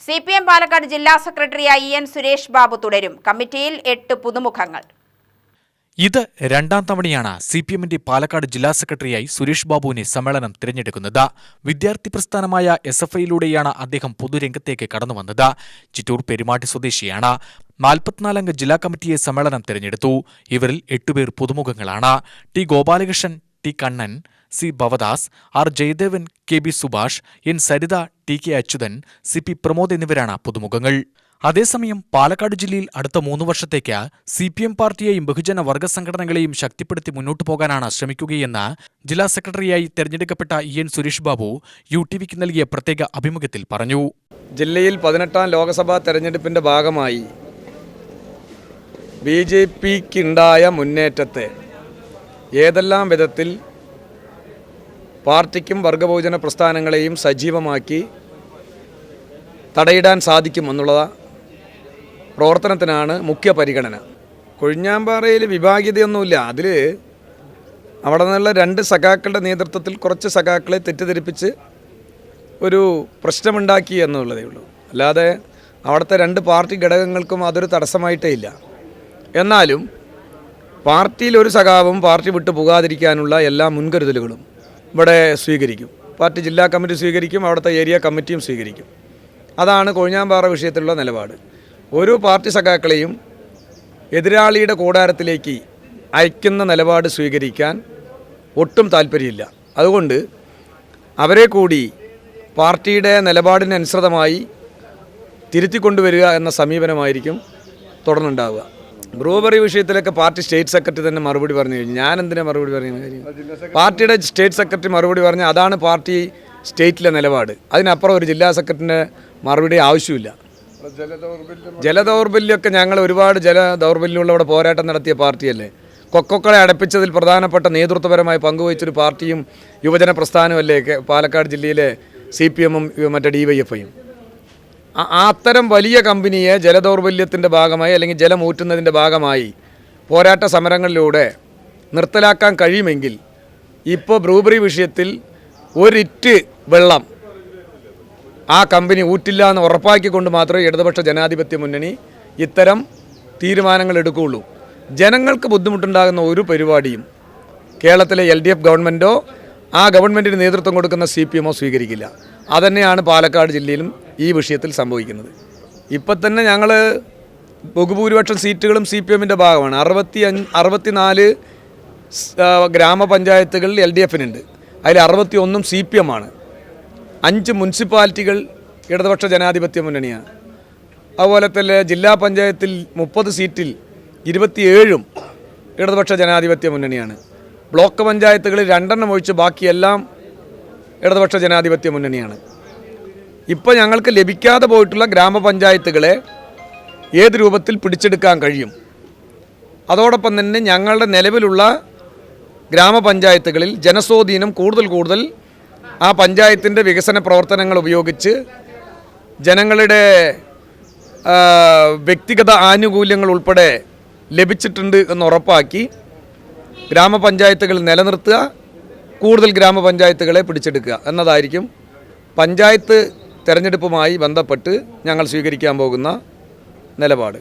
CPM Palakkad ജില്ലാ സെക്രട്ടറിയായി N Suresh Babu തുടരും. കമ്മിറ്റിയിൽ 8 പുതുമുഖങ്ങൾ. ഇത് രണ്ടാം തവണയാണ് CPMന്റെ പാലക്കാട് ജില്ലാ സെക്രട്ടറിയായി സുരേഷ് ബാബുവിനെ സമ്മേളനം തിരഞ്ഞെടുക്കുന്നത്. വിദ്യാർത്ഥി പ്രസ്ഥാനമായ SFIയിലൂടെയാണ് അദ്ദേഹം പൊതുരംഗത്തേക്ക് കടന്നുവന്നത്. ചിറ്റൂർ പെരുമാട്ടി സ്വദേശിയാണ്. 44 അംഗ ജില്ലാ കമ്മിറ്റിയെ സമ്മേളനം തിരഞ്ഞെടുത്തു. ഇവരിൽ 8 പേർ പുതുമുഖങ്ങളാണ്. T Gopalakrishnan, T Kannan, C Bhavadas, R Jayadevan, KB Subhash, N Saritha, TK Achuthan, CP Pramod എന്നിവരാണ് പുതുമുഖങ്ങൾ. അതേസമയം പാലക്കാട് ജില്ലയിൽ അടുത്ത 3 വർഷത്തേക്ക് CPM പാർട്ടിയെയും ബഹുജന വർഗ സംഘടനകളെയും ശക്തിപ്പെടുത്തി മുന്നോട്ടു പോകാനാണ് ശ്രമിക്കുകയെന്ന് ജില്ലാ സെക്രട്ടറിയായി തെരഞ്ഞെടുക്കപ്പെട്ട EN സുരേഷ് ബാബു UTVക്ക് നൽകിയ പ്രത്യേക അഭിമുഖത്തിൽ പറഞ്ഞു. ജില്ലയിൽ 18ാം ലോക്സഭാ തെരഞ്ഞെടുപ്പിന്റെ ഭാഗമായി BJPക്കുണ്ടായ മുന്നേറ്റത്തെ ഏതെല്ലാം വിധത്തിൽ പാർട്ടിക്കും വർഗബഹുജന പ്രസ്ഥാനങ്ങളെയും സജീവമാക്കി തടയിടാൻ സാധിക്കുമെന്നുള്ള പ്രവർത്തനത്തിനാണ് മുഖ്യ പരിഗണന. കൊഴിഞ്ഞാമ്പാറയിൽ വിഭാഗീയതയൊന്നുമില്ല. അതിൽ അവിടെ നിന്നുള്ള 2 സഖാക്കളുടെ നേതൃത്വത്തിൽ കുറച്ച് സഖാക്കളെ തെറ്റിദ്ധരിപ്പിച്ച് ഒരു പ്രശ്നമുണ്ടാക്കി എന്നുള്ളതേ ഉള്ളൂ. അല്ലാതെ അവിടുത്തെ 2 പാർട്ടി ഘടകങ്ങൾക്കും അതൊരു തടസ്സമായിട്ടേ ഇല്ല. എന്നാലും പാർട്ടിയിൽ ഒരു സഖാവും പാർട്ടി വിട്ടു പോകാതിരിക്കാനുള്ള എല്ലാ മുൻകരുതലുകളും ഇവിടെ സ്വീകരിക്കും. പാർട്ടി ജില്ലാ കമ്മിറ്റി സ്വീകരിക്കും, അവിടുത്തെ ഏരിയ കമ്മിറ്റിയും സ്വീകരിക്കും. അതാണ് കൊഴിഞ്ഞാമ്പാറ വിഷയത്തിലുള്ള നിലപാട്. ഓരോ പാർട്ടി സഖാക്കളെയും എതിരാളിയുടെ കൂടാരത്തിലേക്ക് അയക്കുന്ന നിലപാട് സ്വീകരിക്കാൻ ഒട്ടും താല്പര്യമില്ല. അതുകൊണ്ട് അവരെ കൂടി പാർട്ടിയുടെ നിലപാടിനനുസൃതമായി തിരുത്തിക്കൊണ്ടുവരിക എന്ന സമീപനമായിരിക്കും തുടർന്നുണ്ടാവുക. ബ്രൂവറി വിഷയത്തിലൊക്കെ പാർട്ടി സ്റ്റേറ്റ് സെക്രട്ടറി തന്നെ മറുപടി പറഞ്ഞു കഴിഞ്ഞു. ഞാൻ എന്തിനാ മറുപടി പറയുന്ന കാര്യം? പാർട്ടിയുടെ സ്റ്റേറ്റ് സെക്രട്ടറി മറുപടി പറഞ്ഞാൽ അതാണ് പാർട്ടി സ്റ്റേറ്റിലെ നിലപാട്. അതിനപ്പുറം ഒരു ജില്ലാ സെക്രട്ടറിൻ്റെ മറുപടി ആവശ്യമില്ല. ജലദൗർബല്യമൊക്കെ ഞങ്ങൾ ഒരുപാട് ജലദൗർബല്യമുള്ളവിടെ പോരാട്ടം നടത്തിയ പാർട്ടിയല്ലേ. കൊക്കോക്കളെ അടപ്പിച്ചതിൽ പ്രധാനപ്പെട്ട നേതൃത്വപരമായി പങ്കുവഹിച്ചൊരു പാർട്ടിയും യുവജന പ്രസ്ഥാനമല്ലേ പാലക്കാട് ജില്ലയിലെ CPMും മറ്റേ DYFIയും. അത്തരം വലിയ കമ്പനിയെ ജലദൗർബല്യത്തിൻ്റെ ഭാഗമായി അല്ലെങ്കിൽ ജലമൂറ്റുന്നതിൻ്റെ ഭാഗമായി പോരാട്ട സമരങ്ങളിലൂടെ നിർത്തലാക്കാൻ കഴിയുമെങ്കിൽ ഇപ്പോൾ ബ്രൂവറി വിഷയത്തിൽ ഒരിറ്റ് വെള്ളം ആ കമ്പനി ഊറ്റില്ല എന്ന് ഉറപ്പാക്കിക്കൊണ്ട് മാത്രമേ ഇടതുപക്ഷ ജനാധിപത്യ മുന്നണി ഇത്തരം തീരുമാനങ്ങൾ എടുക്കുകയുള്ളൂ. ജനങ്ങൾക്ക് ബുദ്ധിമുട്ടുണ്ടാകുന്ന ഒരു പരിപാടിയും കേരളത്തിലെ LDF ഗവൺമെൻറ്റോ ആ ഗവൺമെൻറ്റിന് നേതൃത്വം കൊടുക്കുന്ന CPMോ സ്വീകരിക്കില്ല. അതുതന്നെയാണ് പാലക്കാട് ജില്ലയിലും ഈ വിഷയത്തിൽ സംഭവിക്കുന്നത്. ഇപ്പം തന്നെ ഞങ്ങൾ ബഹുഭൂരിപക്ഷം സീറ്റുകളും CPMൻ്റെ ഭാഗമാണ്. 64 ഗ്രാമപഞ്ചായത്തുകൾ LDFനുണ്ട്. അതിൽ 61 CPM ആണ്. 5 മുനിസിപ്പാലിറ്റികൾ ഇടതുപക്ഷ ജനാധിപത്യ മുന്നണിയാണ്. അതുപോലെ തന്നെ ജില്ലാ പഞ്ചായത്തിൽ 30 സീറ്റിൽ 27 ഇടതുപക്ഷ ജനാധിപത്യ മുന്നണിയാണ്. ബ്ലോക്ക് പഞ്ചായത്തുകളിൽ 2 ഒഴിച്ച് ബാക്കിയെല്ലാം ഇടതുപക്ഷ ജനാധിപത്യ മുന്നണിയാണ്. ഇപ്പോൾ ഞങ്ങൾക്ക് ലഭിക്കാതെ പോയിട്ടുള്ള ഗ്രാമപഞ്ചായത്തുകളെ ഏത് രൂപത്തിൽ പിടിച്ചെടുക്കാൻ കഴിയും? അതോടൊപ്പം തന്നെ ഞങ്ങളുടെ നിലവിലുള്ള ഗ്രാമപഞ്ചായത്തുകളിൽ ജനസ്വാധീനം കൂടുതൽ ആ പഞ്ചായത്തിൻ്റെ വികസന പ്രവർത്തനങ്ങൾ ഉപയോഗിച്ച് ജനങ്ങളുടെ വ്യക്തിഗത ആനുകൂല്യങ്ങൾ ഉൾപ്പെടെ ലഭിച്ചിട്ടുണ്ട് എന്ന് ഉറപ്പാക്കി ഗ്രാമപഞ്ചായത്തുകൾ നിലനിർത്തുക, കൂടുതൽ ഗ്രാമപഞ്ചായത്തുകളെ പിടിച്ചെടുക്കുക എന്നതായിരിക്കും പഞ്ചായത്ത് തെരഞ്ഞെടുപ്പുമായി ബന്ധപ്പെട്ട് ഞങ്ങൾ സ്വീകരിക്കാൻ പോകുന്ന നിലപാട്.